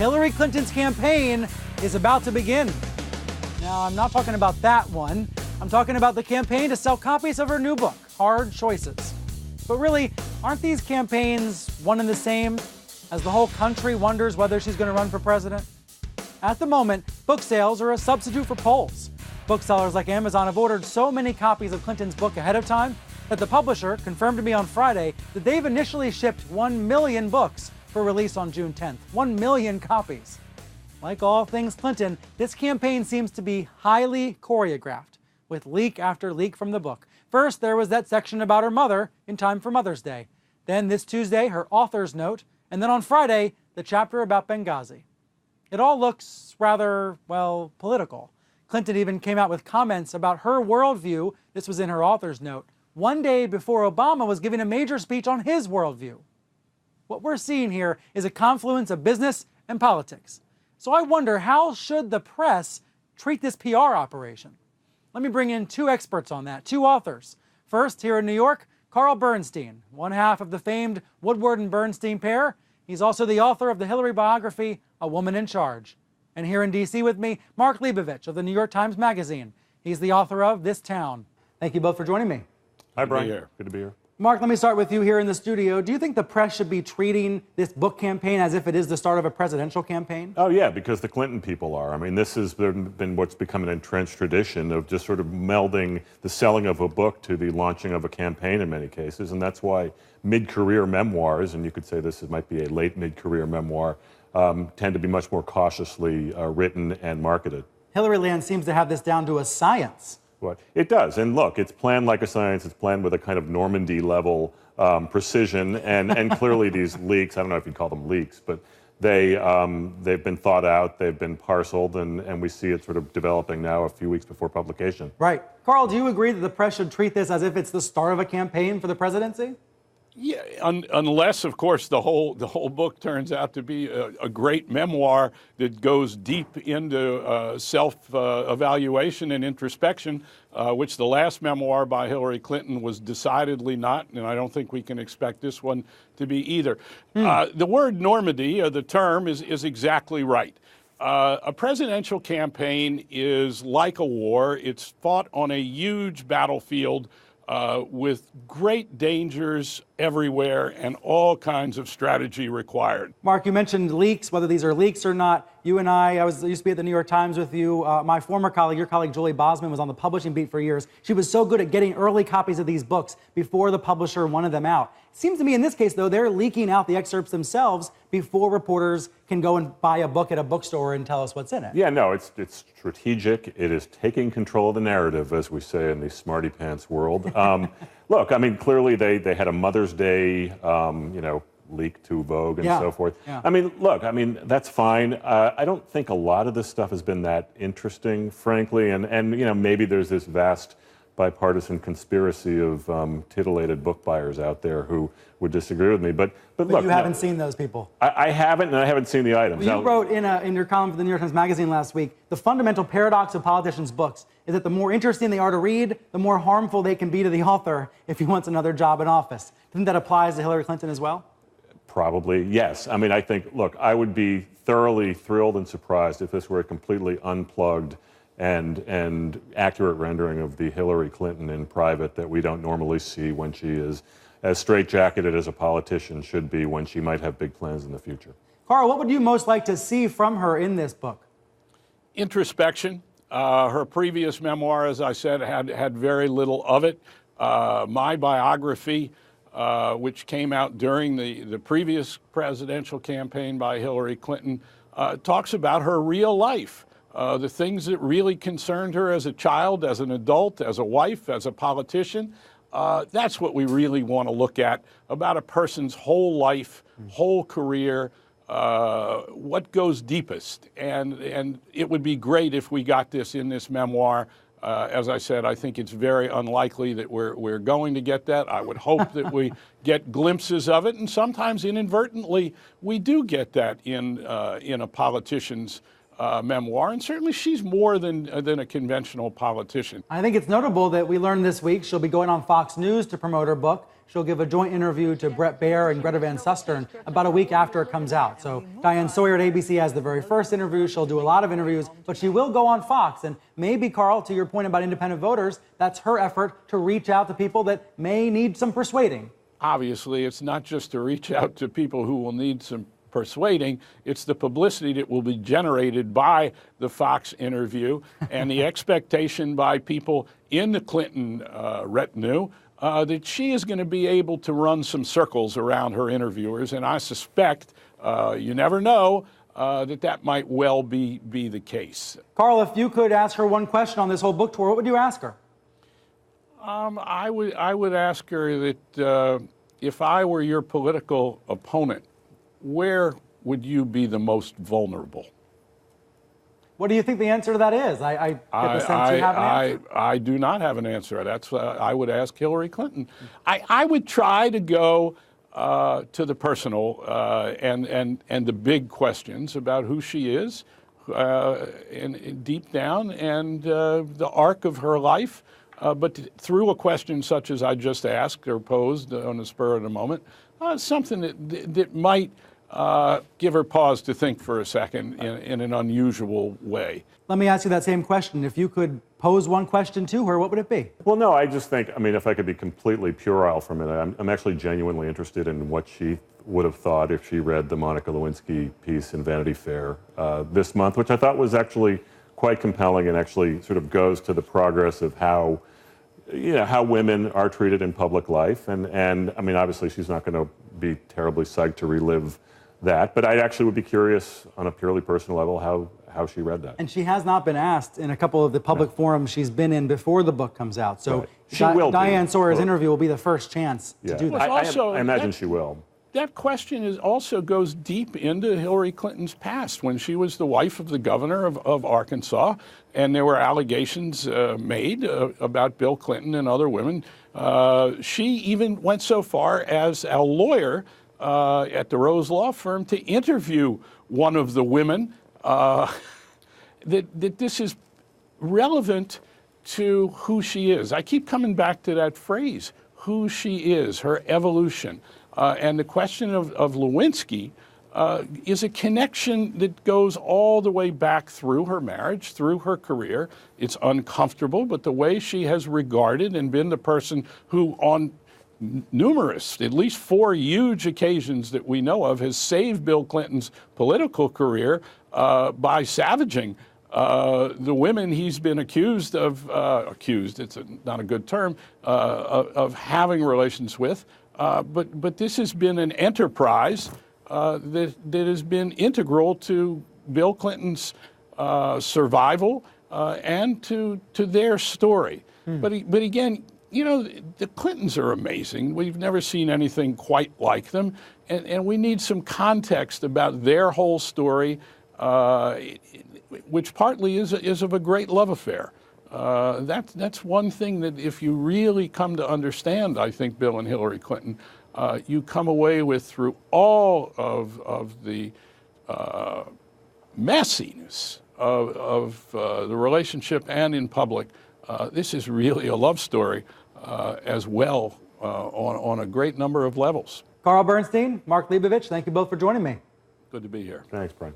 Hillary Clinton's campaign is about to begin. Now, I'm not talking about that one. I'm talking about the campaign to sell copies of her new book, Hard Choices. But really, aren't these campaigns one and the same as the whole country wonders whether she's going to run for president? At the moment, book sales are a substitute for polls. Booksellers like Amazon have ordered so many copies of Clinton's book ahead of time that the publisher confirmed to me on Friday that they've initially shipped 1 million books for release on June 10th. 1 million copies. Like all things Clinton, this campaign seems to be highly choreographed, with leak after leak from the book. First, there was that section about her mother in time for Mother's Day. Then this Tuesday, her author's note. And then on Friday, the chapter about Benghazi. It all looks rather, well, political. Clinton even came out with comments about her worldview, this was in her author's note, one day before Obama was giving a major speech on his worldview. What we're seeing here is a confluence of business and politics. So I wonder, how should the press treat this PR operation? Let me bring in two experts on that, two authors. First, here in New York, Carl Bernstein, one half of the famed Woodward and Bernstein pair. He's also the author of the Hillary biography, A Woman in Charge. And here in D.C. with me, Mark Leibovich of the New York Times Magazine. He's the author of This Town. Thank you both for joining me. Hi, Brian. Good to be here. Mark, let me start with you here in the studio. Do you think the press should be treating this book campaign as if it is the start of a presidential campaign? Oh, yeah, because the Clinton people are. I mean, this has been what's become an entrenched tradition of just sort of melding the selling of a book to the launching of a campaign in many cases. And that's why mid-career memoirs, and you could say this might be a late mid-career memoir, tend to be much more cautiously written and marketed. Hillary Land seems to have this down to a science. Well, it does. And look, it's planned like a science. It's planned with a kind of Normandy level precision. And clearly these leaks, I don't know if you'd call them leaks, but they've been thought out, they've been parceled, and we see it sort of developing now a few weeks before publication. Right. Carl, do you agree that the press should treat this as if it's the start of a campaign for the presidency? Yeah, unless, of course, the whole book turns out to be a great memoir that goes deep into self-evaluation and introspection, which the last memoir by Hillary Clinton was decidedly not, and I don't think we can expect this one to be either. The word Normandy, the term, is exactly right. A presidential campaign is like a war. It's fought on a huge battlefield with great dangers everywhere and all kinds of strategy required. Mark, you mentioned leaks, whether these are leaks or not. You and I used to be at the New York Times with you. My former colleague, your colleague Julie Bosman, was on the publishing beat for years. She was so good at getting early copies of these books before the publisher wanted them out. It seems to me in this case, though, they're leaking out the excerpts themselves before reporters can go and buy a book at a bookstore and tell us what's in it. Yeah, no, it's strategic. It is taking control of the narrative, as we say in the smarty pants world. Look, I mean, clearly they had a Mother's Day, leak to Vogue and so forth. Yeah. I mean, look, I mean, that's fine. I don't think a lot of this stuff has been that interesting, frankly, and maybe there's this vast bipartisan conspiracy of titillated book buyers out there who would disagree with me. But look, you haven't seen those people. I haven't, and I haven't seen the items. Well, you wrote in your column for the New York Times Magazine last week, the fundamental paradox of politicians' books is that the more interesting they are to read, the more harmful they can be to the author if he wants another job in office. Do you think that applies to Hillary Clinton as well? Probably, yes. I mean, I think, look, I would be thoroughly thrilled and surprised if this were a completely unplugged and accurate rendering of the Hillary Clinton in private that we don't normally see when she is as straitjacketed as a politician should be when she might have big plans in the future. Carl, what would you most like to see from her in this book? Introspection. Her previous memoir, as I said, had very little of it. My biography, which came out during the previous presidential campaign by Hillary Clinton, talks about her real life. The things that really concerned her as a child, as an adult, as a wife, as a politician. That's what we really want to look at about a person's whole life, whole career, what goes deepest. And it would be great if we got this in this memoir. As I said, I think it's very unlikely that we're going to get that. I would hope that we get glimpses of it, and sometimes inadvertently we do get that in a politician's memoir, and certainly she's more than a conventional politician. I think it's notable that we learned this week she'll be going on Fox News to promote her book. she'll give a joint interview to Bret Baier and Greta Van Susteren about a week after it comes out. So Diane Sawyer at ABC has the very first interview. She'll do a lot of interviews, but she will go on Fox. And maybe, Carl, to your point about independent voters, that's her effort to reach out to people that may need some persuading. Obviously, it's not just to reach out to people who will need some persuading, it's the publicity that will be generated by the Fox interview and the expectation by people in the Clinton retinue that she is going to be able to run some circles around her interviewers. And I suspect, you never know, that might well be the case. Carl, if you could ask her one question on this whole book tour, what would you ask her? I would ask her that if I were your political opponent, where would you be the most vulnerable? What do you think the answer to that is? I get the sense you have an answer. I do not have an answer. That's I would ask Hillary Clinton. I would try to go to the personal and the big questions about who she is, and deep down, and the arc of her life. But through a question such as I just asked or posed on the spur of the moment, something that might give her pause to think for a second in an unusual way. Let me ask you that same question. If you could pose one question to her, what would it be? Well, no, I just think, I mean, if I could be completely puerile for a minute, I'm actually genuinely interested in what she would have thought if she read the Monica Lewinsky piece in Vanity Fair this month, which I thought was actually quite compelling and actually sort of goes to the progress of how women are treated in public life. And I mean, obviously, she's not going to be terribly psyched to relive that, but I actually would be curious on a purely personal level how she read that. And she has not been asked in a couple of the public forums she's been in before the book comes out. So right. She will Diane Sawyer's interview will be the first chance to do that. Also, I imagine she will. That question also goes deep into Hillary Clinton's past when she was the wife of the governor of Arkansas, and there were allegations made about Bill Clinton and other women. She even went so far as a lawyer at the Rose Law Firm to interview one of the women. That this is relevant to who she is. I keep coming back to that phrase, who she is, her evolution. And the question of Lewinsky is a connection that goes all the way back through her marriage, through her career. It's uncomfortable, but the way she has regarded and been the person who on numerous, at least 4 huge occasions that we know of, has saved Bill Clinton's political career by savaging the women he's been accused of, it's not a good term, of having relations with. But this has been an enterprise that has been integral to Bill Clinton's survival and to their story. But again, you know, the Clintons are amazing. We've never seen anything quite like them. And we need some context about their whole story, which partly is of a great love affair. That's one thing that if you really come to understand, I think, Bill and Hillary Clinton, you come away with through all of the messiness of the relationship and in public. This is really a love story as well on a great number of levels. Carl Bernstein, Mark Leibovich, thank you both for joining me. Good to be here. Thanks, Brian.